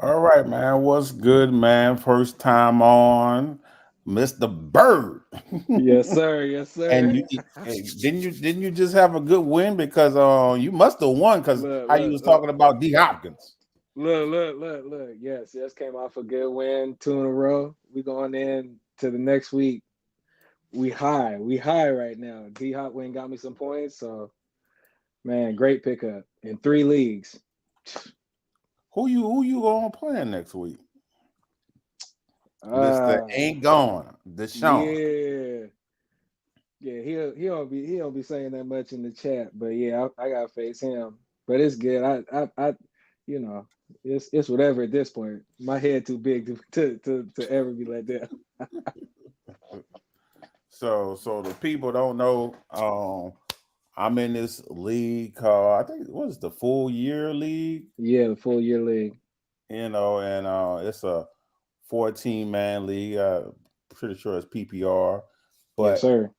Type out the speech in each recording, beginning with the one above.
All right, man. What's good, man? First time on, Mr. Bird. Yes, sir. Yes, And sir. didn't you just have a good win because you must have won because Look, how you look, was look, talking about D Hopkins. look. Yes, yes, came off a good win, two in a row. We going in to the next week. We high right now. D Hop went and got me some points. So man, great pickup in three leagues. Who you going playing next week? Mister Uh Ain't Gone, Deshaun. yeah. Yeah, he'll be saying that much in the chat, but yeah, I gotta face him. But it's good. I you know, it's whatever at this point. My head too big to ever be let down. So the people don't know. I'm in this league called I think what is the full year league. Yeah, the full year league. And it's a 14-man league. Pretty sure it's PPR, Yes, but sir.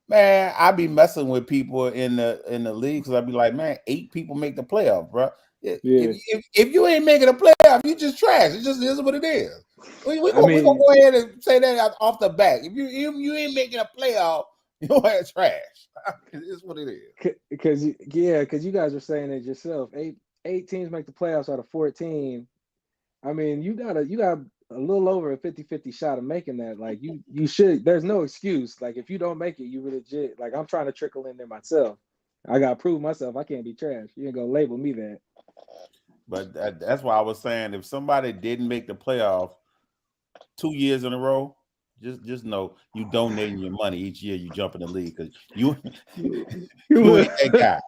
man, I be messing with people in the league because I be like, man, 8 people make the playoff, bro. Yeah. If you ain't making a playoff, you just trash. It just is what it is. I We gonna mean, go ahead and say that off the back. If you ain't making a playoff, you are trash. It's what it is. because you guys are saying it yourself. Eight teams make the playoffs out of 14. I mean, you got a little over a 50-50 shot of making that. Like you should there's no excuse. Like if you don't make it, you legit like I'm trying to trickle in there myself. I gotta prove myself I can't be trash. You ain't gonna label me that. But that's why I was saying if somebody didn't make the playoff 2 years in a row, just know you donating your money each year you jump in the league because you you look, ain't that guy.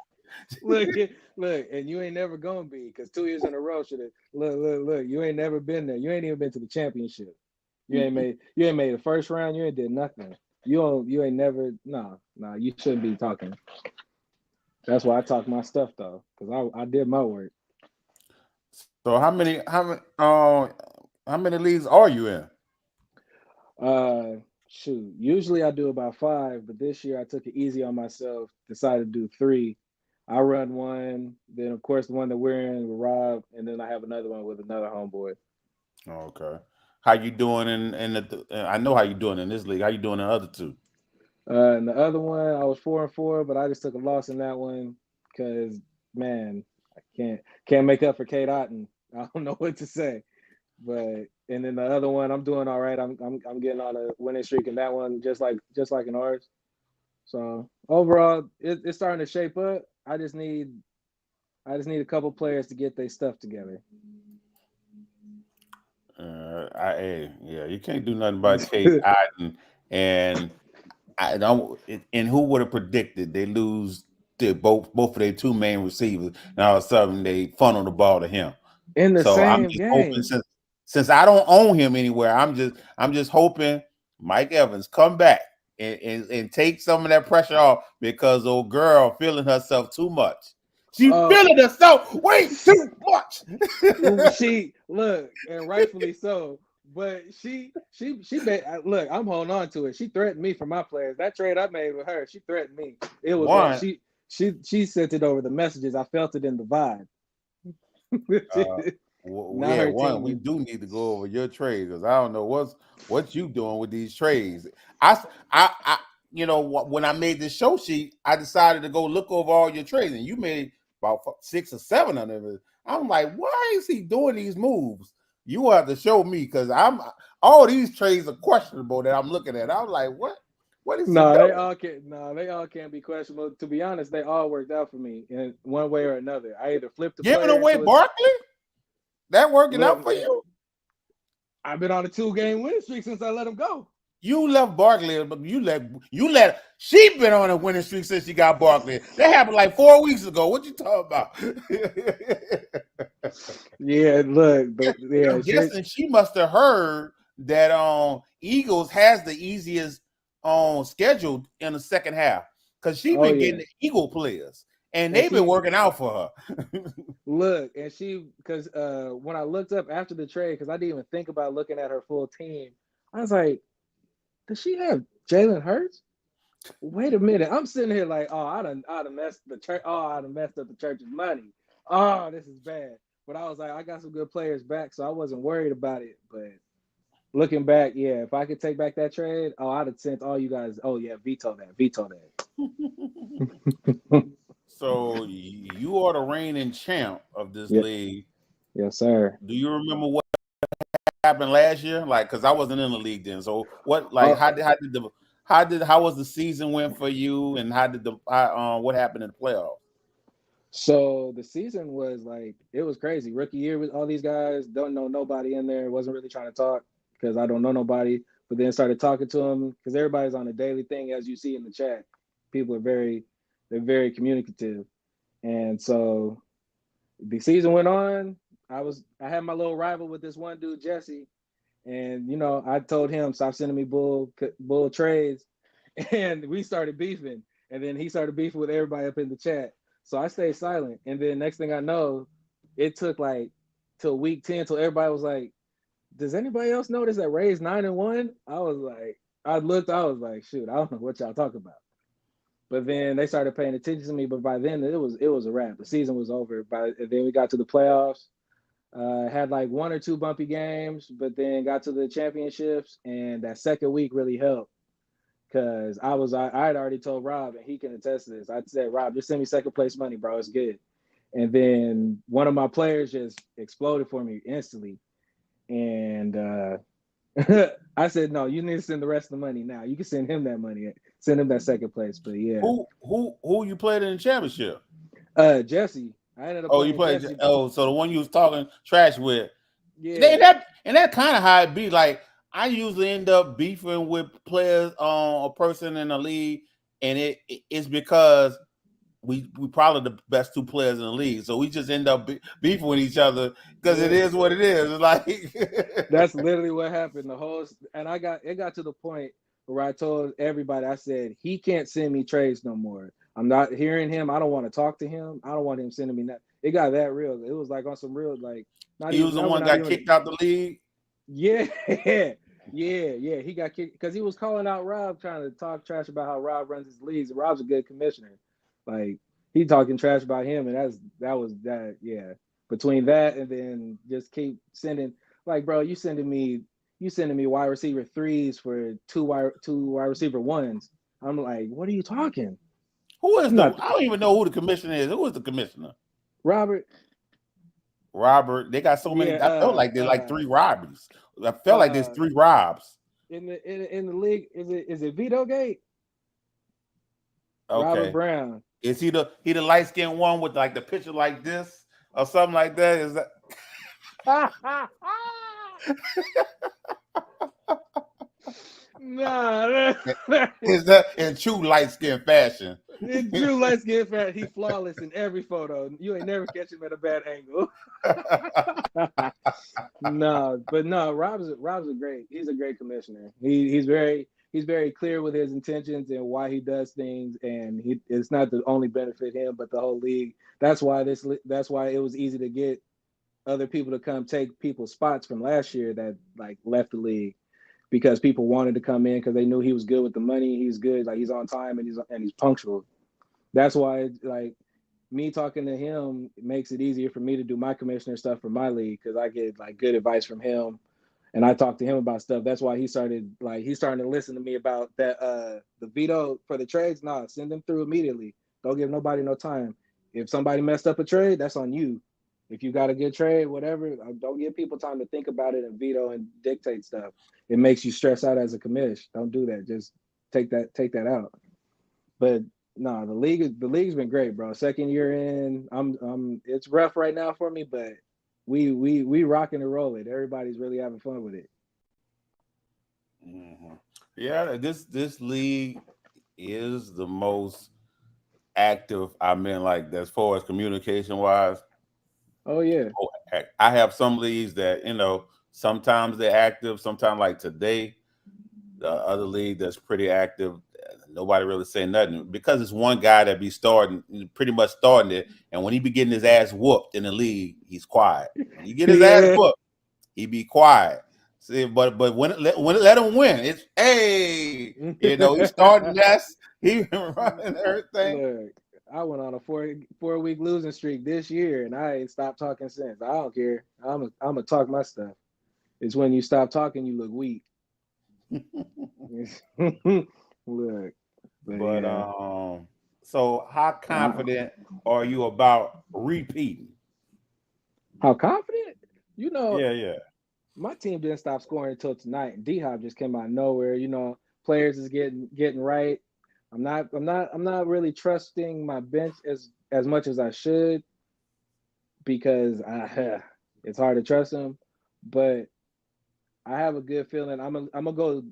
look, look, and you ain't never gonna be because 2 years in a row should have look. You ain't never been there. You ain't even been to the championship. You ain't made the first round. You ain't did nothing. You ain't never nah. You shouldn't be talking. That's why I talk my stuff though, because I did my work. So how many leagues are you in? Shoot. Usually I do about five, but this year I took it easy on myself. Decided to do three. I run one, then of course the one that we're in with Rob, and then I have another one with another homeboy. Okay. How you doing in the? I know how you doing in this league. How you doing in the other two? And the other one I was 4-4, but I just took a loss in that one because man, I can't make up for Kate Otten. I don't know what to say. But and then the other one I'm doing all right. I'm getting on a winning streak in that one, just like in ours. So overall, it's starting to shape up. I just need a couple players to get their stuff together. Yeah, you can't do nothing but Kate Otten and I don't. And who would have predicted they lose both of their two main receivers, and all of a sudden they funnel the ball to him. In the So I'm same just hoping game. since I don't own him anywhere, I'm just hoping Mike Evans come back and take some of that pressure off because old girl feeling herself too much. She Uh, feeling herself way too much. she look, and rightfully so. But she bet. Look, I'm holding on to it. She threatened me for my players. That trade I made with her, she threatened me. It was on. One, She sent it over the messages. I felt it in the vibe. uh, Now yeah, her one. team We is. do need to go over your trades because I don't know what you doing with these trades. I when I made this show sheet, I decided to go look over all your trades, and you made about 6 or 7 of them. I'm like, why is he doing these moves? You will have to show me because I'm all these trades are questionable that I'm looking at. I'm like, what? What is he No, they doing? all can. No, they all can't be questionable. To be honest, they all worked out for me in one way or another. I either flipped the Giving player away into a Barkley? That working look. out for you? I've been on a 2 game winning streak since I let him go. You left Barkley, but you let she been on a winning streak since she got Barkley. That happened like 4 weeks ago. What you talking about? Yeah, look, yeah, I'm guessing she must have heard that Eagles has the easiest schedule in the second half because she oh been yeah, getting the Eagle players and and they've been she working out for her. look, and she because when I looked up after the trade, because I didn't even think about looking at her full team, I was like, does she have Jalen Hurts? Wait a minute, I'm sitting here like, oh, I done messed the church. Oh, I done messed up the church's money. Oh, this is bad. but I was like, I got some good players back, so I wasn't worried about it. But looking back, yeah, if I could take back that trade, oh, I'd have sent all you guys. Oh yeah, veto that. So you are the reigning champ of this Yeah, league. yes, sir. Do you remember what happened last year? Like, because I wasn't in the league then. So what? Like, Oh, how was the season went for you, and what happened in the playoffs? so the season was like it was crazy. Rookie year with all these guys, don't know nobody in there. Wasn't really trying to talk because I don't know nobody. But then started talking to them because everybody's on a daily thing, as you see in the chat. People are they're very communicative, and so the season went on. I had my little rival with this one dude, Jesse, and I told him stop sending me bull trades, and we started beefing. And then he started beefing with everybody up in the chat. So I stayed silent. And then next thing I know, it took like till week 10 till everybody was like, "Does anybody else notice that Ray's 9-1?" I was like, I looked, I was like, shoot, I don't know what y'all talk about. But then they started paying attention to me. But by then it was a wrap. The season was over. Then we got to the playoffs. Had like one or two bumpy games, but then got to the championships, and that second week really helped because I had already told Rob, and he can attest to this. I said, Rob, just send me second place money, bro. It's good. And then one of my players just exploded for me instantly, and I said, no, you need to send the rest of the money now. You can send him that money, send him that second place. But yeah, Who you played in the championship? Jesse. I ended up Oh, you playing played. Jesse. Oh, so the one you was talking trash with. Yeah, And that kind of how it be. Like I usually end up beefing with players on a person in the league, and it's because we probably the best two players in the league, so we just end up beefing with each other because it yeah. is what it is. It's like That's literally what happened. And it got to the point where I told everybody, I said, he can't send me trades no more. I'm not hearing him. I don't want to talk to him. I don't want him sending me that. It got that real. It was like on some real, like not he was even the no, we're one not got even kicked out the league. yeah. Yeah. He got kicked because he was calling out Rob, trying to talk trash about how Rob runs his leagues. Rob's a good commissioner. Like he talking trash about him, and that was that, yeah. Between that and then just keep sending, like, bro, you sending me wide receiver threes for two wide receiver ones. I'm like, what are you talking? Who is I'm not I don't even know who the commissioner is. Who is the commissioner? Robert. Robert. They got so Yeah, many. I felt like there's like three Robbies. I felt like there's three Robs. in the league, is it Vito Gate? Robert Okay. Brown. Is he the light skinned one with like the picture like this or something like that? Is that Nah, is that in true light skinned fashion? Drew Let's get fat. He flawless in every photo. You ain't never catch him at a bad angle. No, but no, Rob's a great. He's a great commissioner. He's very clear with his intentions and why he does things, and it's not to only benefit him but the whole league. That's why it was easy to get other people to come take people's spots from last year that like left the league because people wanted to come in because they knew he was good with the money. He's good, like he's on time and he's punctual. That's why like me talking to him makes it easier for me to do my commissioner stuff for my league because I get like good advice from him and I talk to him about stuff. That's why he's starting to listen to me about that the veto for the trades. Nah, send them through immediately. Don't give nobody no time. If somebody messed up a trade, that's on you. If you got a good trade, whatever, don't give people time to think about it and veto and dictate stuff. It makes you stress out as a commish. Don't do that. Just take that out. But no, the league's been great, bro. Second year in, I'm it's rough right now for me, but we rocking and rolling. Everybody's really having fun with it. Mhm. Yeah, this league is the most active. I mean, like as far as communication wise. Oh yeah. I have some leagues that sometimes they're active, sometimes like today. The other league that's pretty active, nobody really say nothing because it's one guy that be starting, pretty much starting it, and when he be getting his ass whooped in the league, he's quiet. When he get his ass Yeah. whooped, he be quiet. See, but when it let him win, it's hey, he's starting mess, he running everything. Look. I went on a 4 week losing streak this year, and I ain't stopped talking since. I don't care. I'm gonna talk my stuff. It's when you stop talking, you look weak. Look, but But yeah, so how confident are you about repeating? how confident? You know, Yeah, yeah. my team didn't stop scoring until tonight, and D Hop just came out of nowhere. Players is getting right. I'm not really trusting my bench as much as I should because it's hard to trust them. But I have a good feeling. I'm gonna go.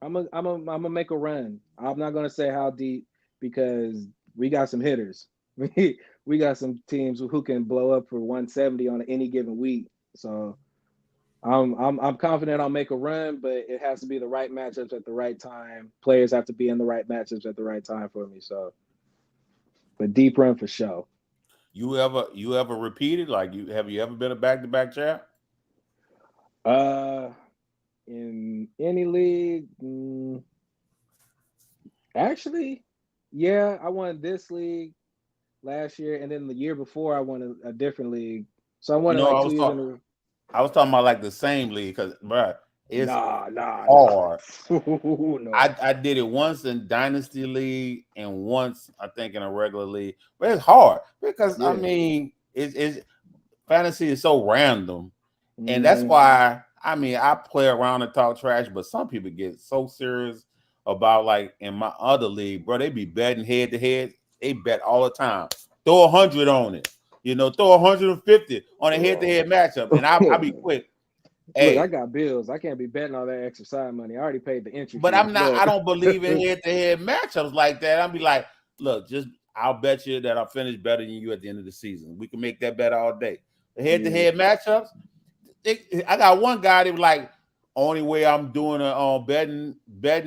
I'm gonna make a run. I'm not gonna say how deep because we got some hitters. We got some teams who can blow up for 170 on any given week. So I'm confident I'll make a run, but it has to be the right matchups at the right time. Players have to be in the right matchups at the right time for me. So, but deep run for sure. You ever repeated? Like you ever been a back to back champ? Uh, in any league, actually, yeah, I won this league last year, and then the year before I won a different league. So I won You it know, like 2 years in a row. I was talking about like the same league because, bro, it's Nah. hard. No. I did it once in Dynasty League and once I think in a regular league, but it's hard because I Yeah. mean it's fantasy is so random, and that's Hmm. why I mean I play around and talk trash, but some people get so serious about like in my other league, bro. They be betting head to head. They bet all the time. Throw 100 on it, throw 150 on a head to head matchup, and I be quick. Look, I Hey, got bills. I can't be betting all that extra side money. I already paid the entry but fee. I'm not. Look. I don't believe in head to head matchups like that. I'll be like, look, just I'll bet you that I'll finish better than you at the end of the season. We can make that bet all day. The head to Yeah. head matchups. I got one guy that was like, only way I'm doing a betting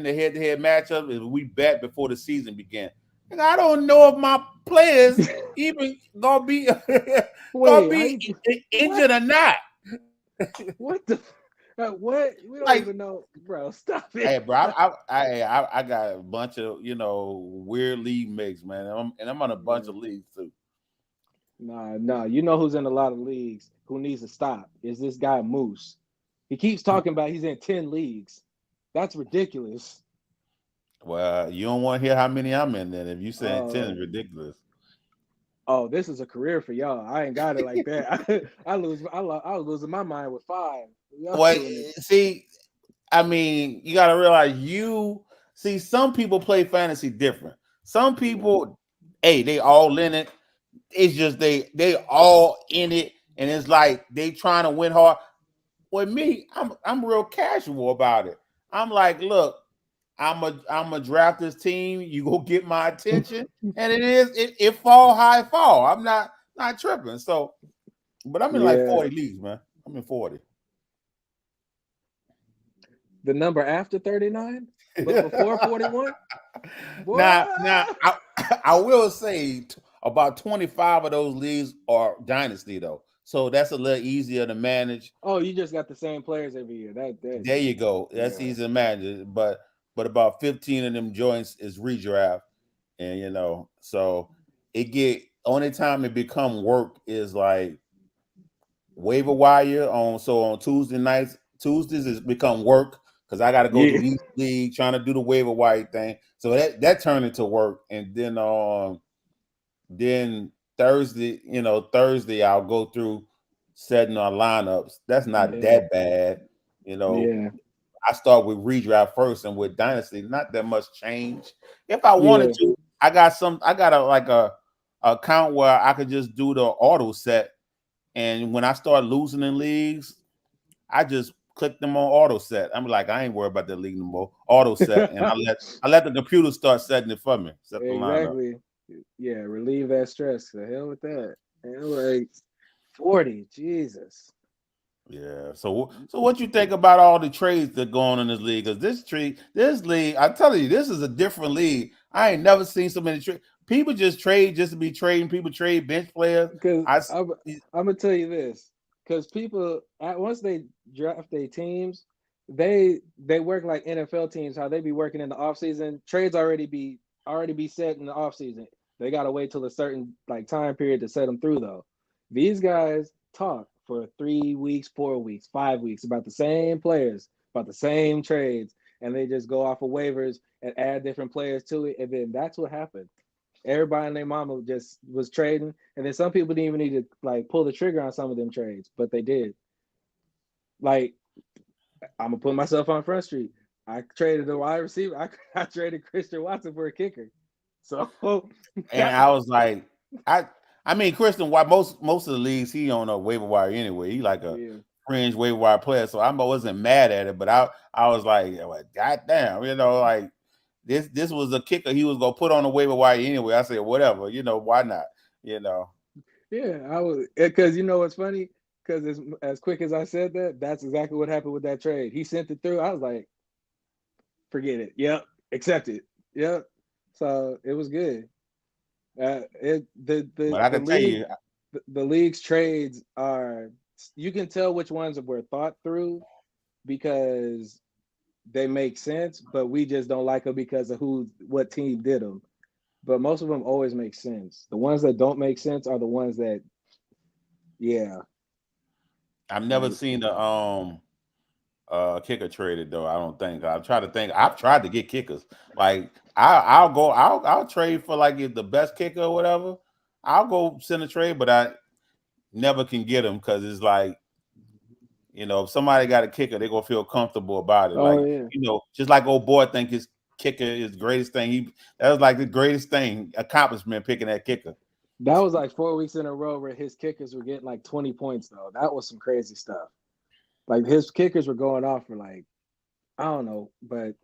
the head to head matchup is we bet before the season began. And I don't know if my players even gonna be gonna Wait, how be you what? injured or not. What the what? We don't Like, even know, bro. Stop it. hey, bro, I got a bunch of weird league mates, man, and I'm on a bunch Yeah. of leagues too. Nah. You know who's in a lot of leagues who needs to stop? Is this guy Moose. He keeps talking about he's in 10 leagues. That's ridiculous. Well, you don't want to hear how many I'm in. Then if you saying 10 is Oh, ridiculous. this is a career for y'all. I ain't got it like that. I was losing my mind with five. Y'all Well, doing it. see, I mean, you got to realize you see some people play fantasy different. Some Yeah. people, hey, they all in it. It's just they all in it, and it's like they trying to win hard. With me, I'm real casual about it. I'm like, look, I'm a draft this team. You go get my attention, and it fall high fall. I'm not tripping. So, but I'm in like Yeah. 40 leagues, man. I'm in 40. The number after 39, but before 41? Boy. now, I will say about 25 of those leagues are dynasty though, so that's a little easier to manage. Oh, you just got the same players every year. That There you go. That's yeah. easy to manage, but about 15 of them joints is redraft, and so it get only time it become work is like waiver wire on Tuesday nights. Tuesdays has become work because I got to go Yeah. to each league trying to do the waiver wire thing. So that turned into work, and then Thursday, Thursday I'll go through setting our lineups. That's not Yeah. that bad, you know. Yeah. I start with redraft first, and with dynasty, not that much change. If I wanted Yeah. to, I got a account where I could just do the auto set, and when I start losing in leagues, I just click them on auto set. I'm like, I ain't worried about that league no more. Auto set, and I let the computer start setting it for me. Set the lineup. Exactly. Yeah, relieve that stress. The hell with that. And like 40, Jesus. Yeah. So what you think about all the trades that go on in this league? Because this league, I'm telling you, this is a different league. I ain't never seen so many trades. People just trade just to be trading. People trade bench players. Because I I'm gonna tell you this. Because people once they draft their teams, they work like NFL teams, how they be working in the offseason. Trades already be set in the offseason. They gotta wait till a certain like time period to set them through though. These guys talk for 3 weeks, 4 weeks, 5 weeks about the same players, about the same trades, and they just go off of waivers and add different players to it, and then that's what happened. Everybody and their mama just was trading, and then some people didn't even need to like pull the trigger on some of them trades, but they did. Like I'm gonna put myself on Front Street. I traded a wide receiver. I traded Christian Watson for a kicker. So And I was like, I mean, Christian, why most of the leagues he on a waiver wire anyway. He like a yeah, fringe waiver wire player, so I wasn't mad at it. But I was like, God damn, like this was a kicker he was gonna put on the waiver wire anyway. I said, whatever, why not? yeah, I was because you know what's funny? Because as quick as I said that, that's exactly what happened with that trade. He sent it through. I was like, forget it. Yep, accept it. Yep. So it was good. It But I the can tell league you, the league's trades are you can tell which ones were thought through because they make sense, but we just don't like them because of what team did them. But most of them always make sense. The ones that don't make sense are the ones that, yeah, I've never like seen the kicker traded though. I don't think. I've tried to think. I've tried to get kickers. Like I'll trade for like if the best kicker or whatever. I'll go send a trade, but I never can get them because it's like if somebody got a kicker, they're gonna feel comfortable about it. oh Like yeah, just like old boy think his kicker is the greatest thing. That was like the greatest thing accomplishment picking that kicker. that was like 4 weeks in a row where his kickers were getting like 20 points though. That was some crazy stuff. Like his kickers were going off for like I don't know, but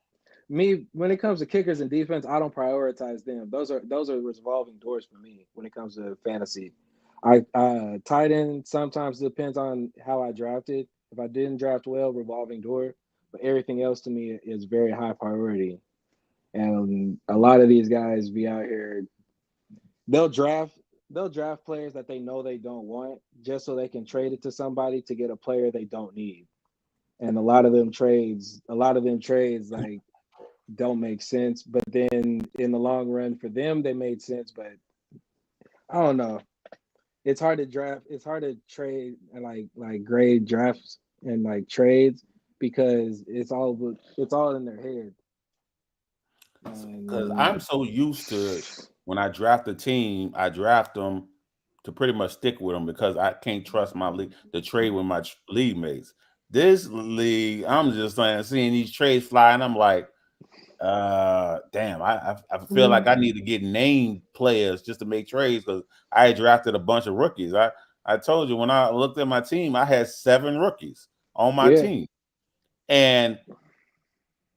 me when it comes to kickers and defense, I don't prioritize them. Those are revolving doors for me when it comes to fantasy. I tight end sometimes depends on how I drafted. If I didn't draft well, revolving door. But everything else to me is very high priority. And a lot of these guys be out here. They'll draft they'll draft players that they know they don't want just so they can trade it to somebody to get a player they don't need. And a lot of them trades like don't make sense. But then in the long run for them they made sense. But I don't know. It's hard to draft. It's hard to trade and like grade drafts and like trades because it's all in their head. Because And I'm so used to when I draft a team, I draft them to pretty much stick with them because I can't trust my league to trade with my league mates. This league, I'm just saying, seeing these trades fly, and I'm like, damn, I feel like I need to get named players just to make trades because I had drafted a bunch of rookies. I told you when I looked at my team, I had 7 rookies on my yeah, team, and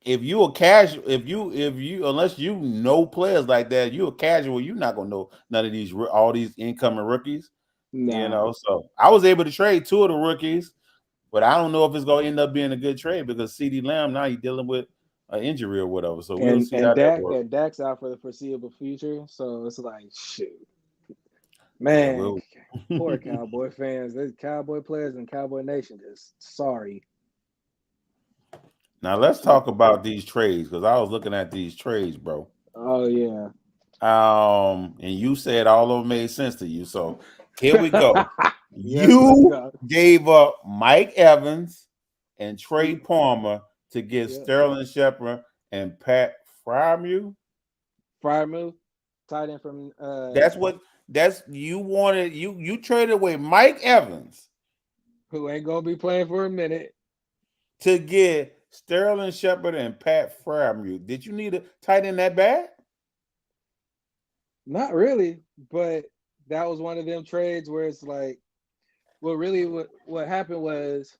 if you a casual, if you unless you know players like that, you a casual, you're not gonna know none of these all these incoming rookies. nah. So I was able to trade 2 of the rookies, but I don't know if it's gonna end up being a good trade because CD Lamb now he's dealing with an injury or whatever. So we'll And see and how that Dak works. and Dak's out for the foreseeable future. So it's like shoot, Yeah, man. we'll. Poor Cowboy fans. There's Cowboy players and Cowboy Nation. Just sorry. Now let's talk about these trades because I was looking at these trades, bro. Oh yeah. And you said all of them made sense to you. So here we go. Yes, let's You go. gave up Mike Evans and Trey Palmer to get Yeah. Sterling Shepard and Pat Frymu. Fire move. Tight end from That's you wanted you traded away Mike Evans who ain't gonna be playing for a minute. to get Sterling Shepard and Pat Frymu. Did you need a tight end that bad? Not really, but that was one of them trades where it's like, well, really, what happened was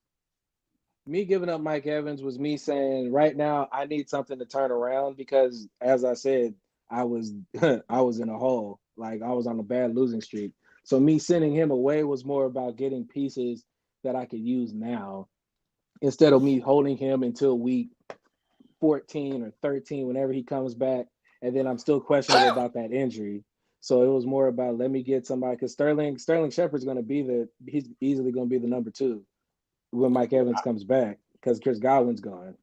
me giving up Mike Evans was me saying, right now, I need something to turn around because, as I said, I was I was in a hole, like I was on a bad losing streak. So me sending him away was more about getting pieces that I could use now instead of me holding him until week 14 or 13 whenever he comes back, and then I'm still questionable about that injury. So it was more about let me get somebody because Sterling Shepard's going to be he's easily going to be the number 2 when Mike Evans comes back because Chris Godwin's gone.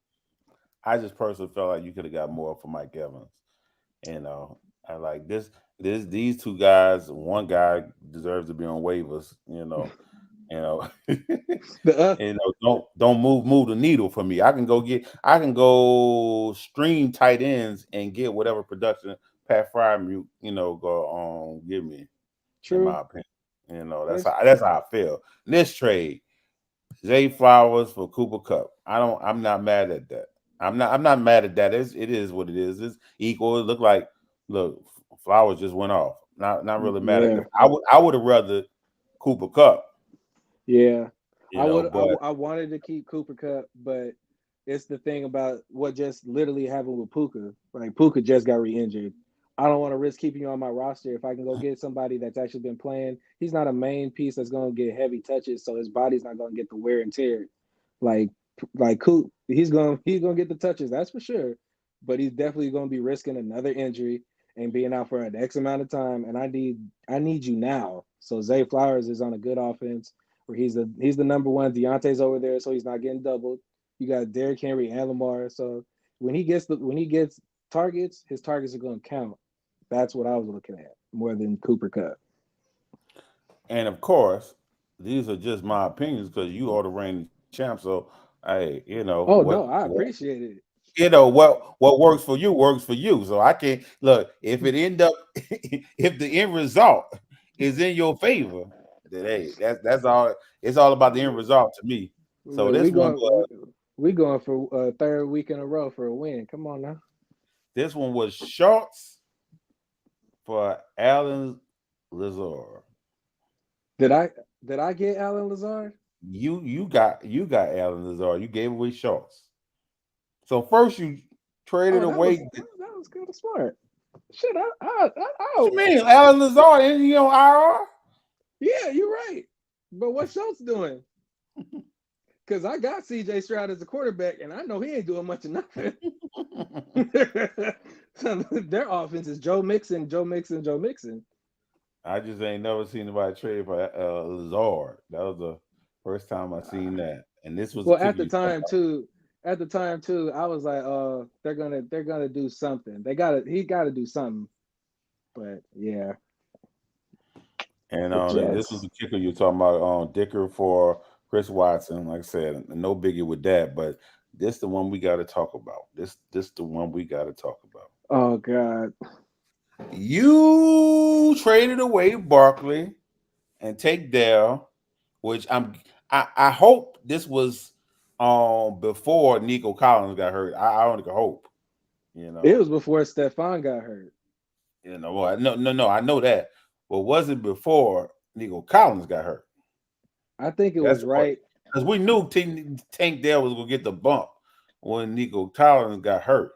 I just personally felt like you could have got more for Mike Evans. You know. I like this. These two guys. One guy deserves to be on waivers. You know, The don't move the needle for me. I can go stream tight ends and get whatever production Pat Fry go on give me. In true. my opinion, It's that's how I feel. This trade, Zay Flowers for Cooper Cup. I'm not mad at that. I'm not mad at that. It is what it is. It's equal. Look, Flowers just went off. Not really mad at yeah. that. I would have rather Cooper Cup, Yeah, but I wanted to keep Cooper Cup, but it's the thing about what just literally happened with Puka. Like Puka just got re-injured. I don't want to risk keeping you on my roster if I can go get somebody that's actually been playing. He's not a main piece that's going to get heavy touches, so his body's not going to get the wear and tear. Like Coop, he's going to get the touches, that's for sure. But he's definitely going to be risking another injury and being out for an X amount of time. And I need you now. So Zay Flowers is on a good offense where he's the number one. Deontay's over there, so he's not getting doubled. You got Derrick Henry and Lamar. So when he gets targets, his targets are going to count. That's what I was looking at more than Cooper Cup. and of course, these are just my opinions because you are the reigning champ. So, hey, Oh no, I appreciate it. what works for you works for you. So I can't look if it end up if the end result is in your favor, then hey, that's all. It's all about the end result to me. So Look, this we one going was we going for a third week in a row for a win. Come on now. this one was shorts for Alan Lazar. Did I did I get Alan Lazard? You got Alan Lazar. You gave away shorts. So first you traded Oh, that was away. that, that was kind of smart. Shit, What you mean, Alan Lazar? Isn't he on IR? yeah, you're right. But what's Schultz doing? Because I got CJ Stroud as a quarterback, and I know he ain't doing much of nothing. So their offense is Joe Mixon, Joe Mixon, Joe Mixon. I just ain't never seen anybody trade for Lazard. That was the first time I seen that, and this was the Well, kicker you talking about. at the time too, I was like, they're gonna do something. He gotta do something. But yeah, And the this was Jets. the kicker you talking about. Dicker for Chris Watson. Like I said, no biggie with that. But this the one we got to talk about. This the one we got to talk about. Oh God. You traded away Barkley and take Dell, which I hope this was before Nico Collins got hurt. I only can hope, you It know. was before Stephon got hurt. Well, no, I know that. But was it before Nico Collins got hurt? I think it That's was the question. right. Because we knew Tank Dell was gonna get the bump when Nico Collins got hurt.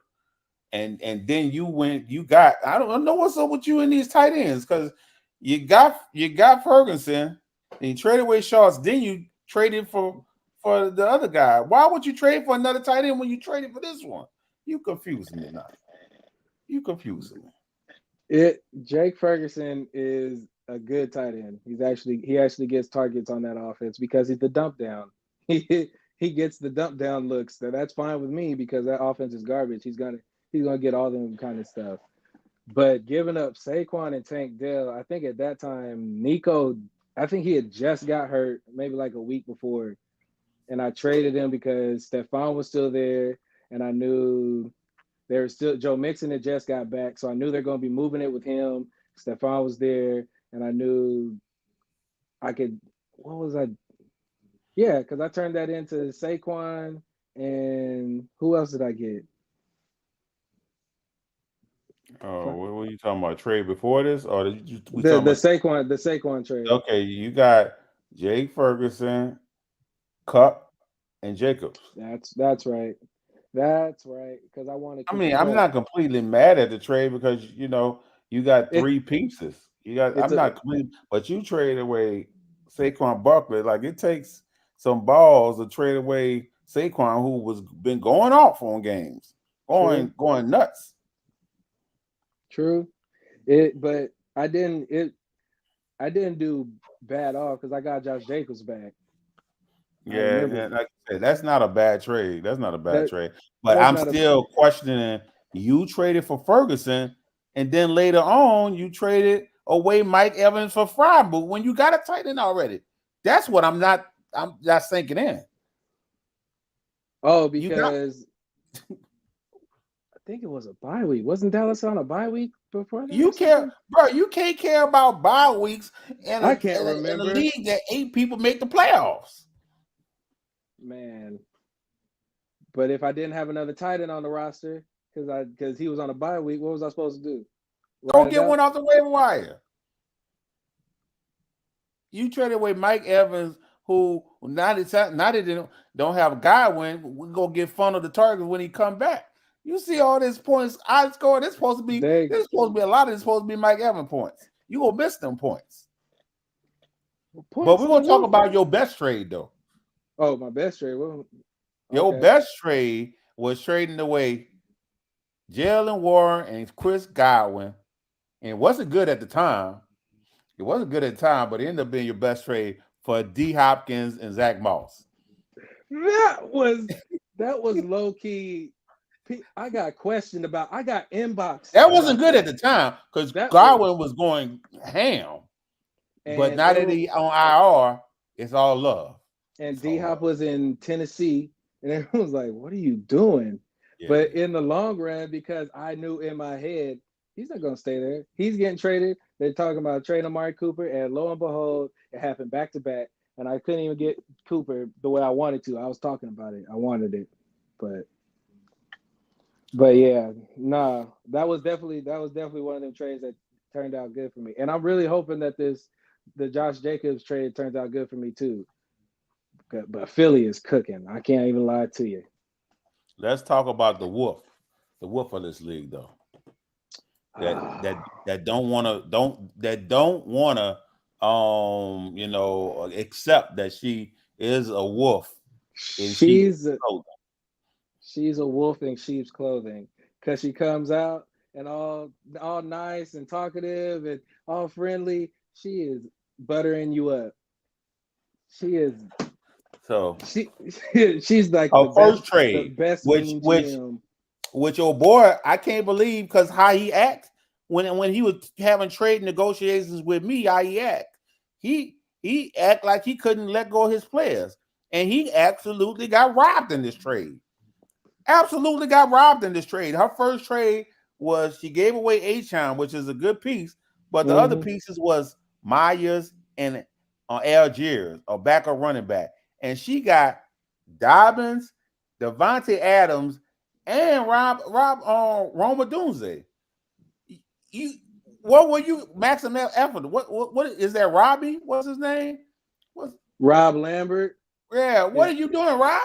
And then you got I don't know what's up with you in these tight ends because you got Ferguson and you traded away Schultz, then you traded for the other guy. Why would you trade for another tight end when you traded for this one? You confusing me now. You confusing me. Jake Ferguson is a good tight end. He actually gets targets on that offense because he's the dump down. He gets the dump down looks. That's fine with me because that offense is garbage. He's gonna get all them kind of stuff. But giving up Saquon and Tank Dell, I think at that time Nico, I think he had just got hurt maybe like a week before, and I traded him because Stephon was still there, and I knew there's still Joe Mixon had just got back, so I knew they're going to be moving it with him. Stephon was there, and I knew I could. What was I? Yeah, because I turned that into Saquon, and who else did I get? Oh, what were you talking about? Trade before this, or we The talking the about? Saquon the Saquon trade. Okay, you got Jake Ferguson, Cup, and Jacobs. That's right. That's right. Because I wanted I Cooper mean, I'm Cup. not completely mad at the trade because you got It three pieces. You got it's I'm a not completely, but you trade away Saquon Barkley. Like it takes some balls to trade away Saquon, who was been going off on games, true, going nuts. true. But I didn't do bad off because I got Josh Jacobs back. I Yeah, remember and like I said, that's not a bad trade. That's not a bad that trade. But that's I'm not a still questioning. You traded for Ferguson, and then later on you traded away Mike Evans for Fryboot when you got a tight end already. That's what I'm not sinking in. Oh, You got because I think it was a bye week. Wasn't Dallas on a bye week before that you or care, something? bro. You can't care about bye weeks in I can't in a remember. league that 8 people make the playoffs. Man. But if I didn't have another tight end on the roster, because he was on a bye week, what was I supposed to do? Go Ride it get out? one off the waiver wire. You traded away Mike Evans, who now they don't have Godwin. We go get funneled the target when he come back. You see all these points I scored. This supposed to be a lot of this supposed to be Mike Evans points. You gonna miss them points. But we're gonna talk about your best trade though. Oh, my best trade. Well, Your best trade was trading away Jalen Warren and Chris Godwin, and it wasn't good at the time. It wasn't good at the time, but it ended up being your best trade for D. Hopkins and Zach Moss. That was low key. I got questioned about. I got inbox. That wasn't good at the time because Godwin was going ham. But now that he on IR, it's all love. And D Hop was in Tennessee, and everyone was like, "What are you doing?" Yeah. But in the long run, because I knew in my head he's not going to stay there. He's getting traded. They're talking about trading Amari Cooper, and lo and behold, it happened back to back. And I couldn't even get Cooper the way I wanted to. I was talking about it. I wanted it, but yeah, nah. That was definitely one of them trades that turned out good for me. And I'm really hoping that the Josh Jacobs trade turns out good for me too. But Philly is cooking. I can't even lie to you. Let's talk about the wolf of this league, though. That don't wanna accept that she is a wolf. She's a wolf in sheep's clothing because she comes out and all nice and talkative and all friendly. She is buttering you up. She is. So she's like the first trade, the best which your boy, I can't believe because how he acts when he was having trade negotiations with me, how he act. He act like he couldn't let go of his players, and he absolutely got robbed in this trade. Absolutely got robbed in this trade. Her first trade was she gave away Achon, which is a good piece, but the other pieces was Myers and Algiers, a backup running back. And she got Dobbins, Devontae Adams, and Roma Dunze. What were you, Maximum Effort? What is that? Robbie? What's his name? Rob Lambert. Yeah. What are you doing, Rob?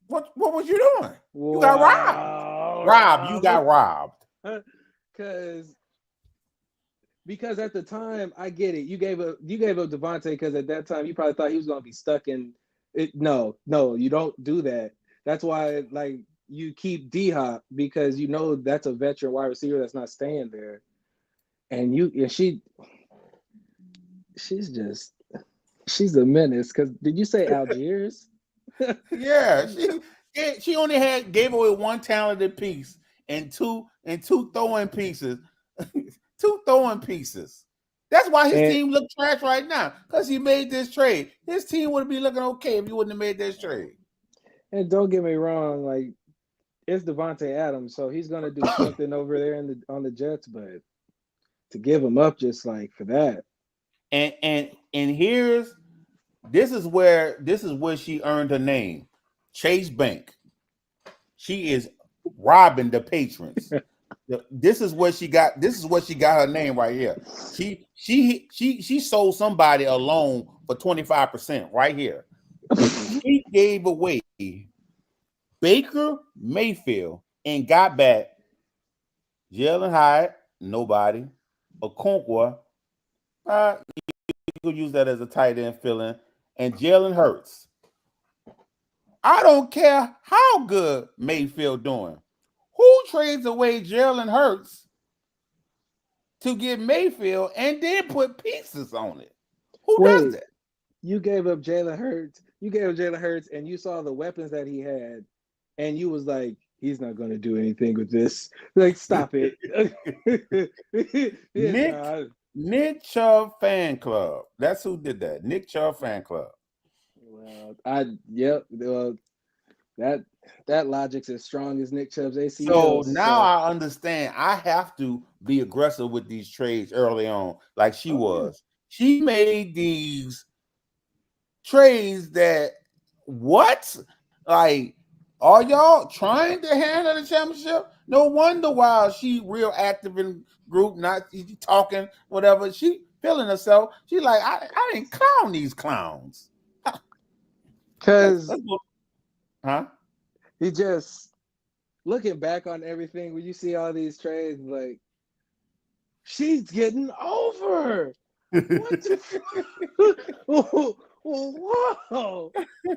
What was you doing? You got robbed. Rob, you got robbed. Because at the time, I get it. You gave up Devontae because at that time you probably thought he was going to be stuck in it. No, you don't do that. That's why like you keep D Hop because you know that's a veteran wide receiver that's not staying there. And she's a menace. Because did you say Algiers? Yeah, she only gave away one talented piece and two throwing pieces. Two throwing pieces. That's why his team look trash right now, because he made this trade. His team would be looking okay if he wouldn't have made this trade. And don't get me wrong, like it's Devontae Adams, so he's gonna do something over there on the Jets, but to give him up just like for that. And this is where she earned her name. Chase Bank. She is robbing the patrons. This is what she got her name right here. She sold somebody a loan for 25% right here. She gave away Baker Mayfield and got back Jalen Hyatt, nobody. Okonkwo, you could use that as a tight end fill-in, and Jalen Hurts. I don't care how good Mayfield doing. Who trades away Jalen Hurts to get Mayfield and then put pieces on it? Who does that? You gave up Jalen Hurts. You gave up Jalen Hurts, and you saw the weapons that he had, and you was like, he's not going to do anything with this. Like, stop it. Yeah, Nick Nick Chubb fan club. That's who did that. Nick Chubb fan club. well, yep. Well, that that logic's as strong as Nick Chubb's So ACLs. now So, I understand. I have to be aggressive with these trades early on, like she oh yeah, was. She made these trades that what? Like, are y'all trying to handle the championship? No wonder why she real active in group, not she talking, whatever. She feeling herself. She like, I didn't clown these clowns. because Let's go. Huh? he just looking back on everything when you see all these trades, like she's getting over. What the whoa, whoa,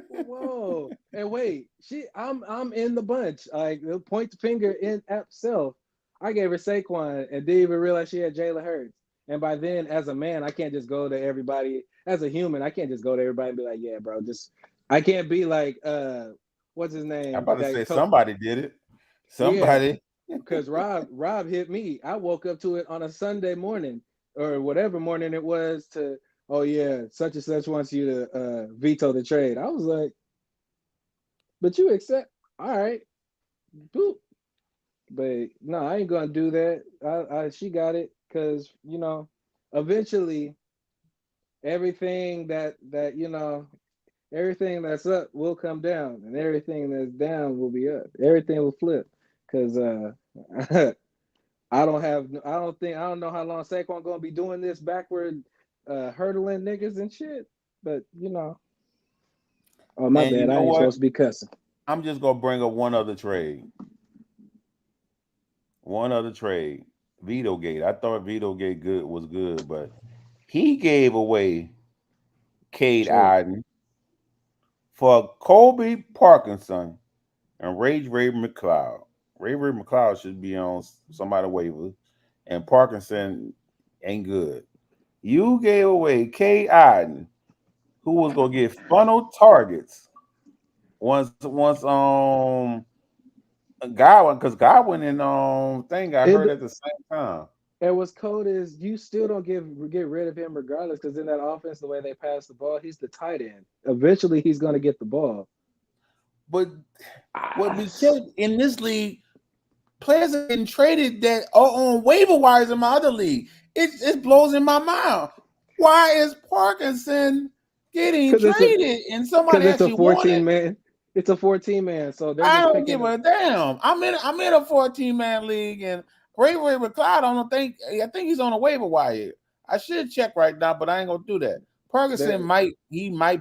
whoa. And wait, I'm in the bunch. Like point the finger in at self. I gave her Saquon and didn't even realize she had Jalen Hurts. And by then, as a man, I can't just go to everybody. As a human, I can't just go to everybody and be like, yeah, bro, just I can't be like what's his I'm name? about to say somebody did it. Yeah, Somebody. because Rob hit me. I woke up to it on a Sunday morning or whatever morning it was to oh yeah, such and such wants you to veto the trade. I was like, but you accept all right, boop. But no, I ain't gonna do that. She got it because eventually everything everything that's up will come down, and everything that's down will be up. Everything will flip because I don't know how long Saquon gonna be doing this backward hurdling niggas and shit. But oh my And you bad, I know ain't what? supposed to be cussing. I'm just gonna bring up one other trade. One other trade. Vito Gate. I thought Vito Gate good was good, but he gave away Cade True. Iden for Colby Parkinson and Ray McLeod. Ray McLeod should be on somebody waiver, and Parkinson ain't good. You gave away Cade Iden, who was gonna get funnel targets once Godwin, because Godwin and thing got And hurt at the same time. and what's cold is you still don't get rid of him regardless because in that offense, the way they pass the ball, he's the tight end. Eventually, he's gonna get the ball. But what Ah, we said in this league, players are getting traded that are on waiver wires in my other league. It blows in my mind. Why is Parkinson getting because traded and somebody it's a actually wanted? 14 man. It's a 14 man, so they're I just don't picking give the. a damn. I'm in a 14-man league, and Ray McLeod, I think he's on a waiver wire. I should check right now, but I ain't gonna do that. Parkinson There, might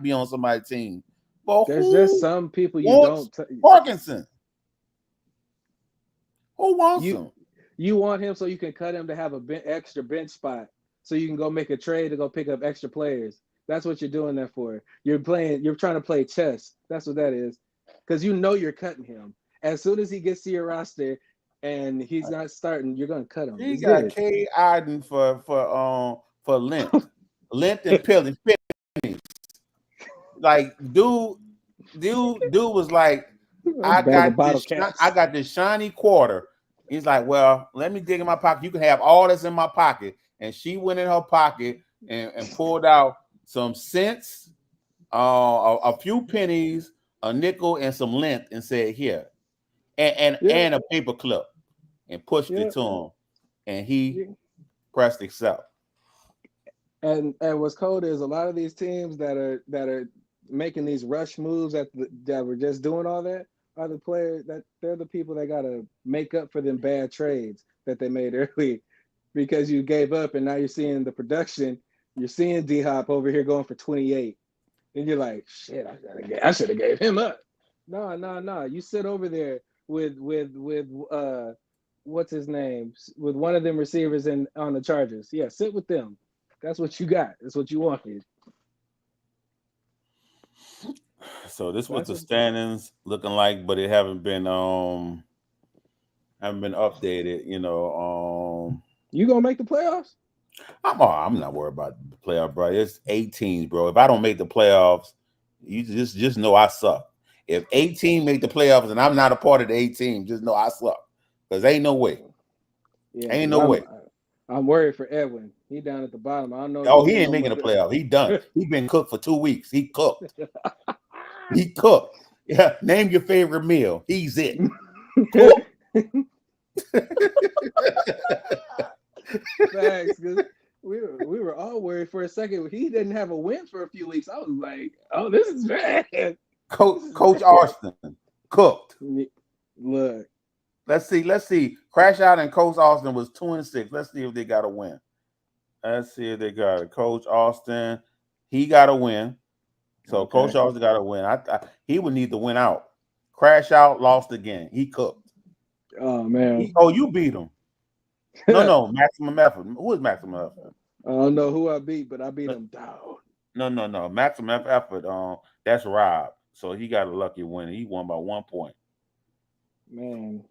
be on somebody's team, but there's just who some people you wants don't. Parkinson? Who wants You him? you want him so you can cut him to have a extra bench spot, so you can go make a trade to go pick up extra players. That's what you're doing that for. You're trying to play chess. That's what that is, because you're cutting him as soon as he gets to your roster, and he's not starting. You're gonna cut him. He It's got good. K. Iden for length and penalties. Like dude was like, A bag of bottle I caps. got this shiny quarter. He's like, well, let me dig in my pocket. You can have all that's in my pocket. And she went in her pocket and pulled out some cents, a few pennies, a nickel, and some lint, and said, here, Yeah, and a paper clip, and pushed yeah. it to him. And he Yeah. pressed accept. And what's cold is a lot of these teams that are making these rush moves that were just doing all that are the players that they're the people that gotta make up for them bad trades that they made early because you gave up and now you're seeing the production. You're seeing D Hop over here going for 28, and you're like, shit, I should have gave him up. No, no, no. You sit over there with what's his name with one of them receivers in on the Chargers. Yeah, sit with them. That's what you got. That's what you wanted. So this was That's the what standings looking like, but it haven't been updated. you gonna make the playoffs. I'm not worried about the playoff, bro. It's 18, bro. If I don't make the playoffs, you just know I suck. If 18 make the playoffs and I'm not a part of the 18, just know I suck. Because ain't no way. Yeah, Ain't because no way. I'm worried for Edwin. He down at the bottom. I don't know if Oh, he's he getting ain't no making more. a playoff. He done. He been cooked for 2 weeks. He cooked. He cooked. Yeah. Name your favorite meal. He's it. Cooked. Facts, because we were all worried for a second. He didn't have a win for a few weeks. I was like, oh, this is bad. Coach Austin cooked. Look. Let's see. Crash Out and Coach Austin was 2-6. Let's see if they got a win. Let's see if they got it. Coach Austin, he got a win. So Okay. Coach Austin got a win. He would need to win out. Crash Out lost again. He cooked. Oh man. You beat him. No, maximum effort. Who is maximum effort? I don't know who I beat, but I beat him down. No. Maximum effort. That's Rob. So he got a lucky win. He won by 1 point. Man.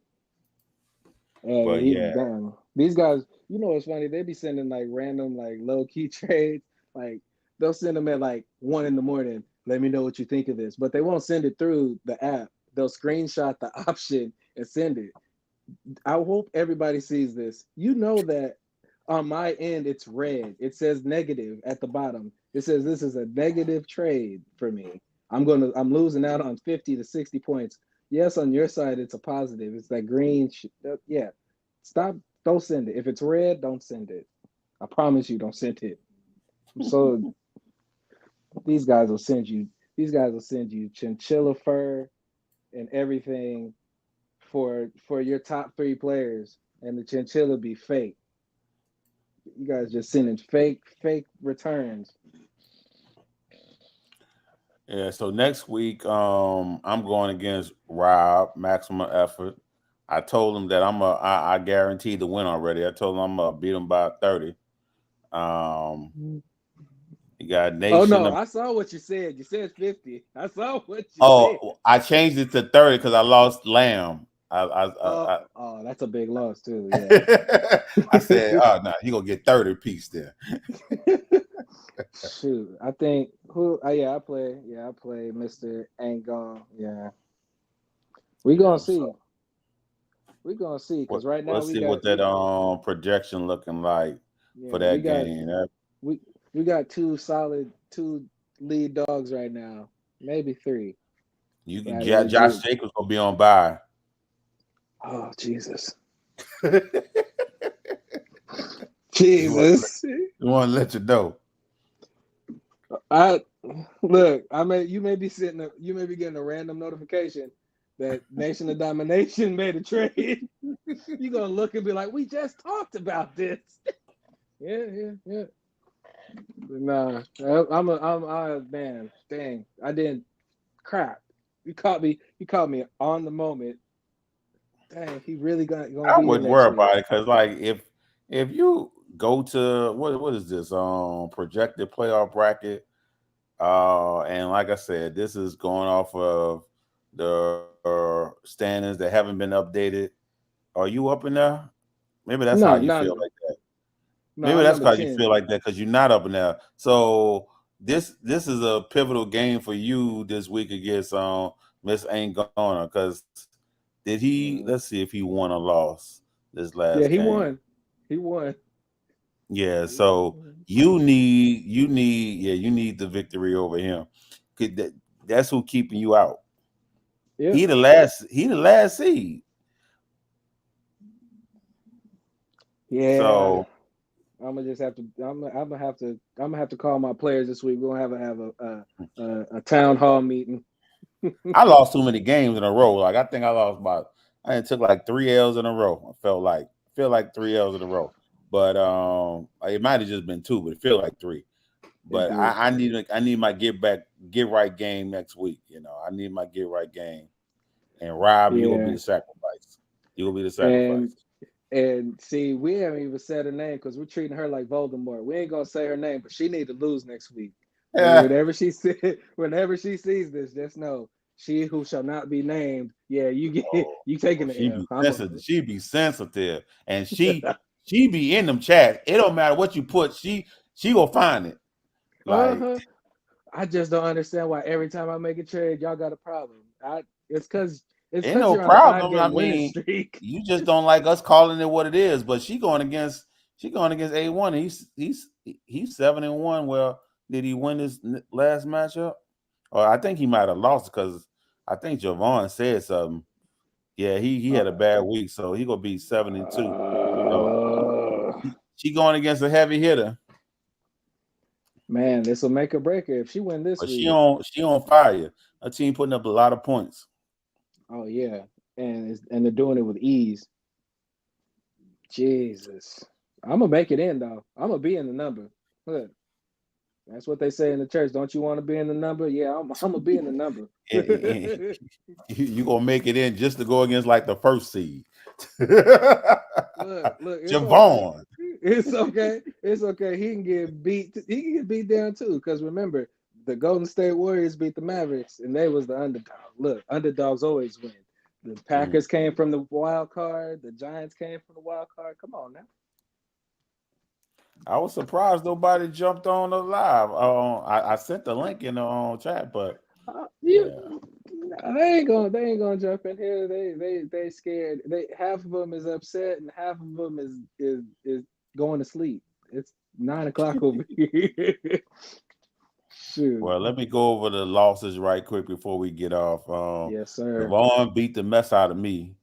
But yeah. Damn. These guys, you know what's funny? They be sending like random, like low key trades. Like they'll send them at like 1 a.m. Let me know what you think of this. But they won't send it through the app. They'll screenshot the option and send it. I hope everybody sees this. You know that on my end it's red. It says negative at the bottom. It says this is a negative trade for me. I'm losing out on 50 to 60 points. Yes, on your side it's a positive. It's that green. Yeah. Stop. Don't send it. If it's red, don't send it. I promise you, don't send it. So these guys will send you. These guys will send you chinchilla fur and everything for your top 3 players, and the chinchilla be fake. You guys just sending fake returns. Yeah, so next week, I'm going against Rob, maximum effort. I told him that I guaranteed the win already. I told him I'm gonna beat him by 30. You got Nation. Oh no, I saw what you said. You said 50. I saw what you said. I changed it to 30 because I lost Lamb. That's a big loss too. Yeah. I said, oh no, he gonna get 30 piece there. Shoot, I think I play Mr. Ain't Gone. Yeah. We gonna see. We gonna see because right now let's see what that projection looking like for that game. We got 2 lead dogs right now, maybe 3. You can Josh Jacobs gonna be on bye. Oh Jesus. Jesus. We want to let you know. You may be getting a random notification that Nation of Domination made a trade. You're gonna look and be like, we just talked about this. Yeah. Nah, man, dang, I didn't crap. You caught me on the moment. Dang, he really gonna I be wouldn't worry about it because like if you go to what is this projected playoff bracket, and like I said, this is going off of the standings that haven't been updated. Are you up in there? Maybe that's how you feel like that. Maybe that's because you feel like that because you're not up in there. So this is a pivotal game for you this week against Miss Ain't Gonna because did he? Let's see if he won or lost this last game. Yeah, he won. Yeah, so you need the victory over him. That's who keeping you out. Yeah. He the last seed. Yeah. So I'm gonna have to call my players this week. We're gonna have a town hall meeting. I lost too many games in a row. Like I think I took like 3 L's in a row. I feel like 3 L's in a row. But it might have just been 2, but it feel like 3. But I need my get right game next week. You know, I need my get right game. And Rob, you will be the sacrifice. You will be the sacrifice. And see, we haven't even said her name because we're treating her like Voldemort. We ain't gonna say her name, but she need to lose next week. Yeah. Whenever she sees this, just know she who shall not be named. Yeah, you taking the She be sensitive, and she be in them chats. It don't matter what you put. She will find it. Like I just don't understand why every time I make a trade, y'all got a problem. It's because Ain't no you're on a problem. I 5-game winning mean, streak. you just don't like us calling it what it is. But she going against A1. He's 7-1. Well, did he win his last matchup? Or I think he might have lost because I think Javon said something. Yeah, he had a bad week, so he gonna be 7-2. So she going against a heavy hitter. Man, this will make or break her if she win this But week. she on fire. Her team putting up a lot of points. Oh yeah, and they're doing it with ease. Jesus, I'm gonna make it in though. I'm gonna be in the number. Look, that's what they say in the church. Don't you want to be in the number? Yeah, I'm gonna be in the number. You gonna make it in just to go against like the first seed. Look, it's all right. Javon. It's okay. It's okay. He can get beat. He can get beat down too. Because remember, the Golden State Warriors beat the Mavericks, and they was the underdog. Look, underdogs always win. The Packers came from the wild card. The Giants came from the wild card. Come on now. I was surprised nobody jumped on the live. I sent the link in the chat, but You, yeah. they ain't gonna jump in here. They scared. They half of them is upset, and half of them is going to sleep. It's 9 o'clock over here. Shoot. Well, let me go over the losses right quick before we get off. Yes, sir. Javon beat the mess out of me.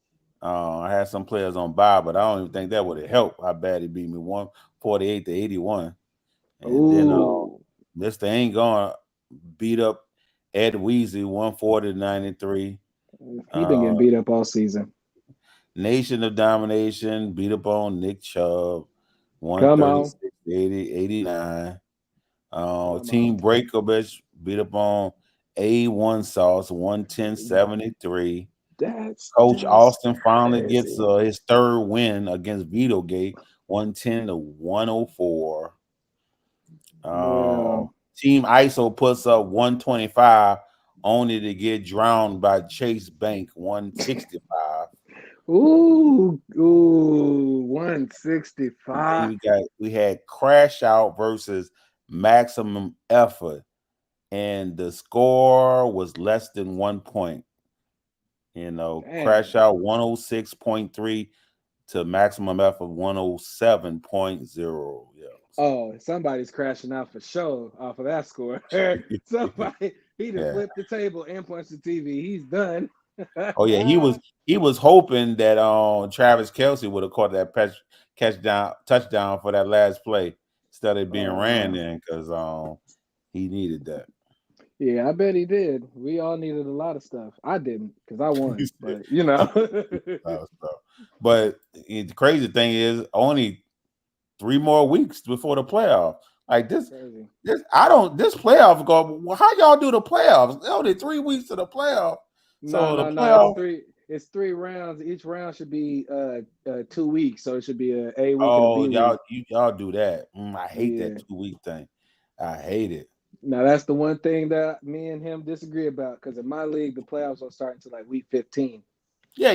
I had some players on bye, but I don't even think that would have helped. How bad he beat me, 148-81, and then Ooh. Mister Ain't Gonna beat up Ed Weezy 140-93. He been getting beat up all season. Nation of Domination beat up on Nick Chubb Come on. 136-89. Team Breakovich beat up on A1 Sauce 110-73. Coach Austin finally gets his third win against Vito Gate 110-104. Team ISO puts up 125 only to get drowned by Chase Bank 165. Ooh, 165. We had Crash Out versus Maximum Effort, and the score was less than 1 point. Crash Out 106.3 to Maximum Effort 107.0. Yeah. Oh, somebody's crashing out for sure off of that score. Somebody he just flipped the table and punched the TV. He's done. Oh yeah, he was hoping that Travis Kelce would have caught that touchdown for that last play instead of being ran in because he needed that. Yeah, I bet he did. We all needed a lot of stuff. I didn't because I won, but But the crazy thing is only 3 more weeks before the playoff. Like this playoff go. Well, how y'all do the playoffs? Only 3 weeks to the playoff. No. It's 3 rounds. Each round should be 2 weeks, so it should be a week and a B week. Y'all do that. I hate that 2-week thing. I hate it. Now that's the one thing that me and him disagree about because in my league the playoffs don't start until like week 15. Yeah,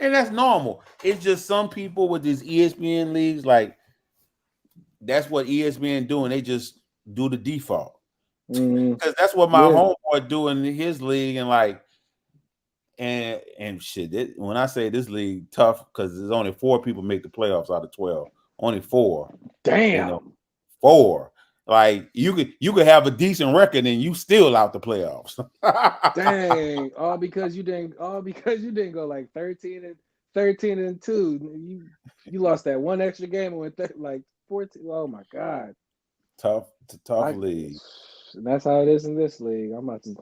and that's normal. It's just some people with these ESPN leagues, like that's what ESPN doing. They just do the default because that's what my homeboy doing in his league, and shit. When I say this league tough, because there's only 4 people make the playoffs out of 12. Only 4. Damn. 4. Like you could have a decent record and you still out the playoffs. Dang! All because you didn't go like 13-2. You lost that one extra game and went like 14. Oh my god! Tough league. That's how it is in this league. I'm about to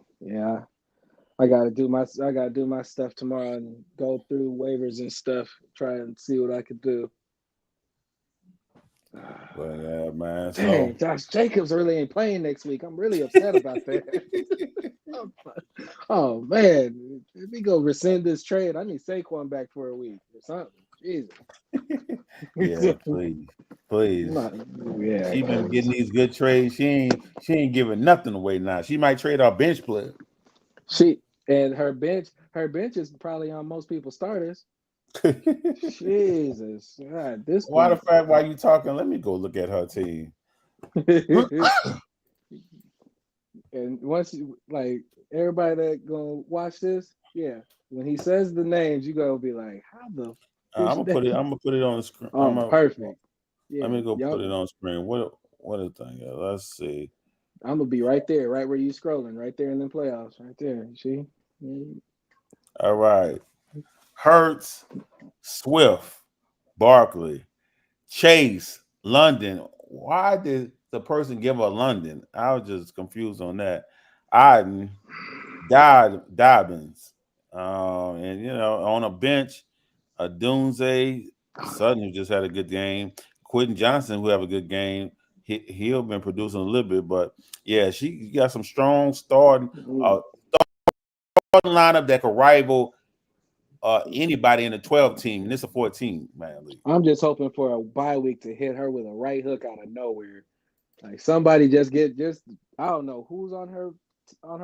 I gotta do my stuff tomorrow and go through waivers and stuff. Try and see what I could do. But yeah, man. Dang, Josh Jacobs really ain't playing next week. I'm really upset about that. Oh man, if we go rescind this trade, I need Saquon back for a week or something. Jesus. Yeah, please. She been getting these good trades. She ain't giving nothing away now. She might trade our bench player. Her bench is probably on most people's starters. Jesus. God, why you talking? Let me go look at her team. And once you like everybody that gonna watch this, yeah. When he says the names, you gonna be like, how the I'm fish gonna put it. that? I'm gonna put it on the screen. Perfect. Let Yeah, me go put y'all. it on screen. What a thing? Let's see. I'm gonna be right there, right where you scrolling, right there in the playoffs, right there. See? All right. Hurts, Swift, Barkley, Chase, London. Why did the person give her London? I was just confused on that. Iden, Dobbins, and on a bench, Dunze, Sutton who just had a good game, Quentin Johnson who have a good game. He'll been producing a little bit, but yeah, she got some strong Mm. starting lineup that could rival anybody in the 12 team. And it's a 14 man league. I'm just hoping for a bye week to hit her with a right hook out of nowhere. Like somebody just I don't know who's on her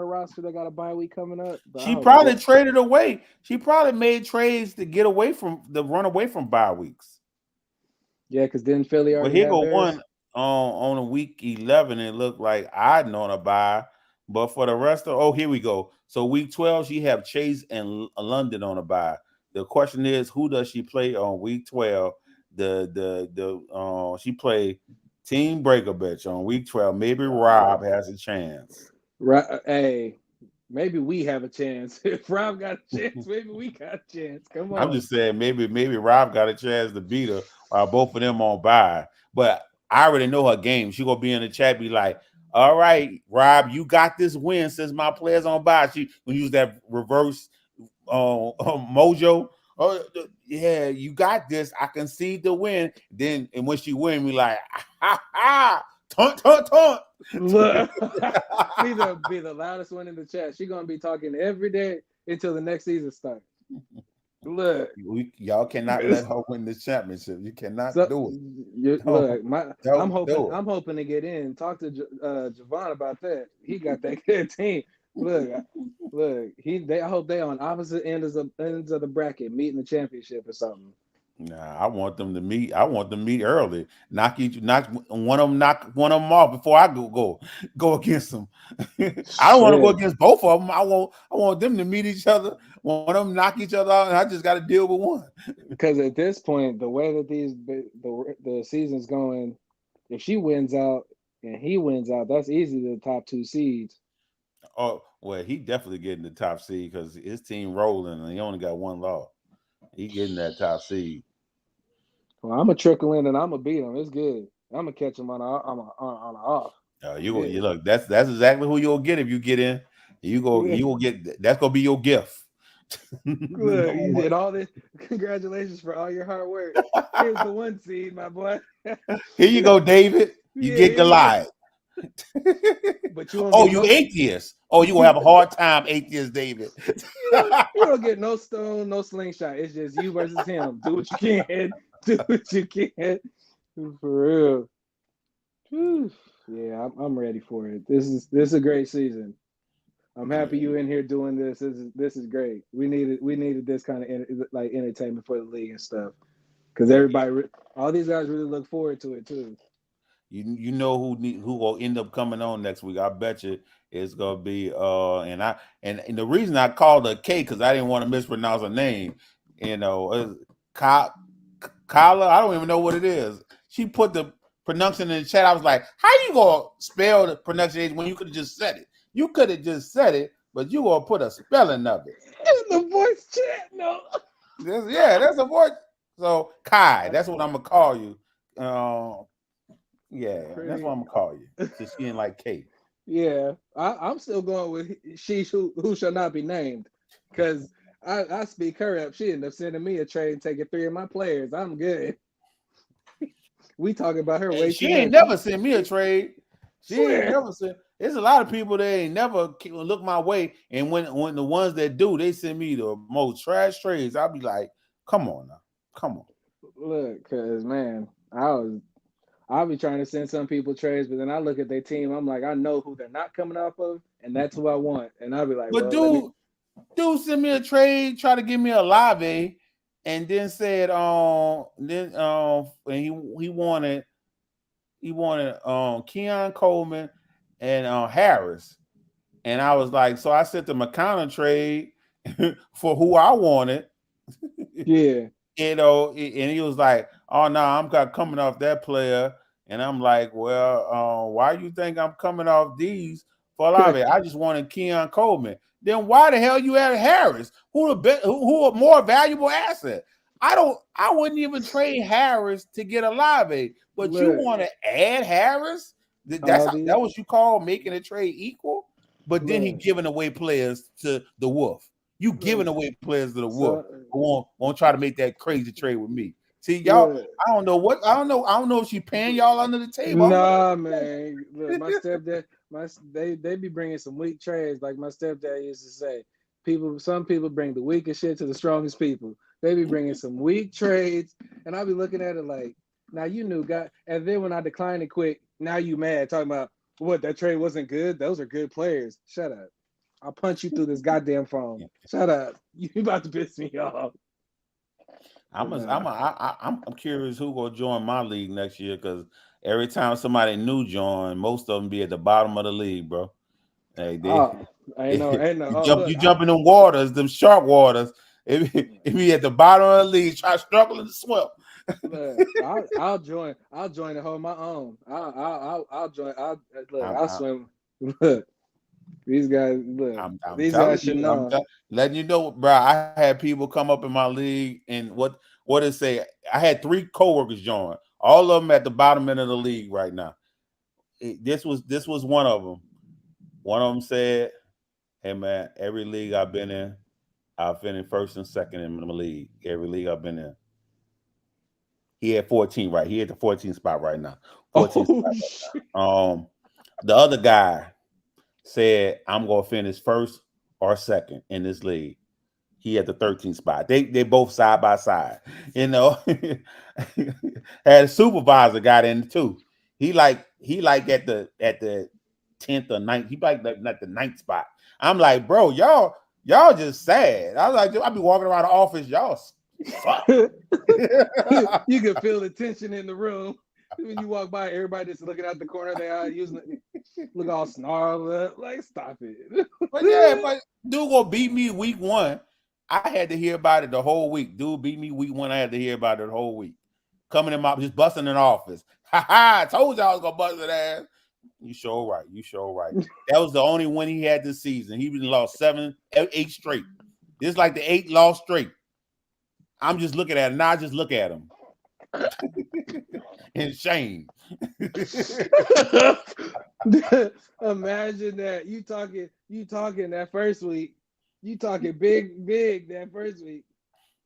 roster that got a bye week coming up, but I She hope probably traded away. She probably made trades to get away from the run away from bye weeks. yeah, because didn't Philly Well, already here have go theirs? one on a week 11. It looked like I'd on a bye, but for the rest of here we go. So week 12, she have Chase and London on a bye. The question is, who does she play on week 12? She play Team Breaker Bitch on week 12. Maybe Rob has a chance. Right? Hey, maybe we have a chance. If Rob got a chance, maybe we got a chance. Come I'm on. just saying maybe Rob got a chance to beat her while both of them on bye. But I already know her game. She gonna be in the chat, be like, "All right, Rob, you got this win since my players on bye." She will use that reverse mojo. Oh yeah, you got this. I concede the win. Then and when she win, we like, ha ha, taunt, taunt, taunt. Look, be the loudest one in the chat. She gonna be talking every day until the next season starts. Look, Y'all cannot let her win the championship. You cannot so do it. look, I'm Don't hoping do it. I'm hoping to get in. Talk to Javon about that. He got that good team. Look, I hope they on opposite ends of the bracket, meeting the championship or something. Nah, I want them to meet. I want them to meet early. Knock one of them, knock one of them off before I go against them. I don't want to go Shit, against both of them. I want them to meet each other. One of them knock each other out, and I just got to deal with one. because at this point, the way that the season's going, if she wins out and he wins out, that's easily the top two seeds. Oh well, he definitely getting the top seed because his team rolling, and he only got one loss. He getting that top seed. Well, I'm gonna trickle in and I'm gonna beat him. It's good. I'm gonna catch him on a off. You Yeah, look. That's exactly who you'll get if you get in. yeah. You will get. That's gonna be your gift. The Look, number you one. did all this. Congratulations for all your hard work. Here's the one seed, my boy. Here you go, David. You Yeah, get here you go. Goliath. But you won't Oh, get you no. atheist. Oh, you gonna have a hard time, atheist David. You don't get no stone, no slingshot. It's just you versus him. Do what you can. Do what you can. For real. Whew. Yeah, I'm ready for it. This is a great season. I'm happy you in here doing this. This is great. We needed this kind of like entertainment for the league and stuff because Yeah, all these guys really look forward to it too. you know who will end up coming on next week. I bet you it's gonna be and the reason I called her K because I didn't want to mispronounce her name. Ka, Kala. I don't even know what it is. She put the pronunciation in the chat. I was like, how you gonna spell the pronunciation when you could have just said it? You could have just said it, but you gonna put a spelling of it. In the voice chat, no. That's a voice. So Kai, that's what I'm gonna call you. Uh, yeah, that's what Pretty. I'm gonna call you. Since she ain't like Kate. Yeah, I'm still going with she who shall not be named because I speak her up. She ended up sending me a trade and taking three of my players. I'm good. We talking about her And way she too ain't much. never sent me a trade. She ain't Swear. never sent. There's a lot of people that ain't never look my way, and when the ones that do, they send me the most trash trades. I'll be like, come on now, come on. Look, cause man, I'll be trying to send some people trades, but then I look at their team. I'm like, I know who they're not coming off of, and that's who I want. And I'll be like, But well, let me. dude sent me a trade, try to give me a live, and then said, and he wanted Keon Coleman and Harris. And I was like, so I sent them a counter trade for who I wanted. Yeah. And he was like, "Oh no, I'm coming off that player," and I'm like, "Well, why you think I'm coming off these for Olave? I just wanted Keon Coleman. Then why the hell you had Harris, who a more valuable asset? I wouldn't even trade Harris to get Olave, but you Look, want to add Harris? That's all these that what you call making a trade equal? But then he look, giving away players to the Wolf. You look, giving away players to the Wolf. so Won't try to make that crazy trade with me. See, y'all, look. I don't know if she paying y'all under the table. I don't Nah, know. man. Look, my stepdad, they be bringing some weak trades. Like my stepdad used to say, some people bring the weakest shit to the strongest people. They be bringing some weak trades, and I be looking at it like, now you knew, God. And then when I declined it quick, now you mad talking about what that trade wasn't good. Those are good players. Shut up. I'll punch you through this goddamn phone. Shut up. You about to piss me off. But nah. I'm curious who gonna join my league next year because every time somebody new join, most of them be at the bottom of the league, bro. Hey, Oh, ain't no. Oh, you look, jump in them waters, them shark waters. If be at the bottom of the league, try struggling to swim. look, I'll join. I'll join and hold my own. I'll join. I'll I'm, swim. Look, these guys. Look, I'm these guys telling should you, know. letting you know, bro. I had people come up in my league, and what it say? I had 3 coworkers join. All of them at the bottom end of the league right now. This was one of them. One of them said, "Hey man, every league I've been in, I've finished first and second in the league. Every league I've been in." He had 14 right. He had the 14th spot right now. 14th Oh spot shit! right now. The other guy said, "I'm gonna finish first or second in this league." He had the 13th spot. They both side by side. You know, had a supervisor got in too. He like at the 10th or 9th. He like at the 9th spot. I'm like, bro, y'all just sad. I was like, I be walking around the office, y'all suck. You can feel the tension in the room when you walk by. Everybody just looking out the corner of their eye, look all snarled up. Like, stop it. But yeah, but dude gonna beat me week 1. I had to hear about it the whole week. Dude beat me week 1. I had to hear about it the whole week. Coming in just busting in office. Ha ha! I told you I was gonna bust that ass. You sure right. You sure right. That was the only win he had this season. He lost 8 straight. This is like the 8 loss straight. I'm just looking at it now. I just look at him in shame. Imagine that you talking that first week, you talking big that first week,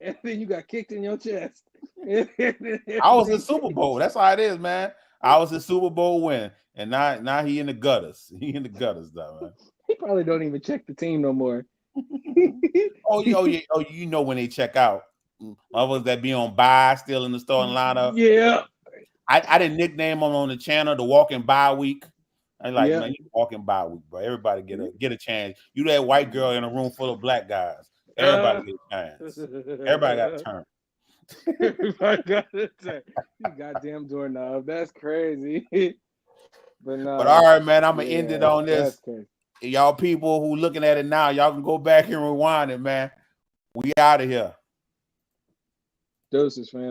and then you got kicked in your chest. I was in Super Bowl. That's how it is, man. I was in Super Bowl win, and now he in the gutters. He in the gutters, though, man. He probably don't even check the team no more. You know when they check out. Others that be on bye still in the starting lineup. Yeah. I didn't nickname him on the channel the walking bye week. I'm like, Yeah. man, you walking bye week, bro. Everybody get a chance. You that white girl in a room full of black guys. Everybody get a chance. Everybody got a turn. Everybody got a turn. You goddamn doorknob. That's crazy. But no. But all right, man, I'm gonna end it on That's this. crazy. Y'all people who looking at it now, y'all can go back and rewind it, man. We out of here. Doses, fam.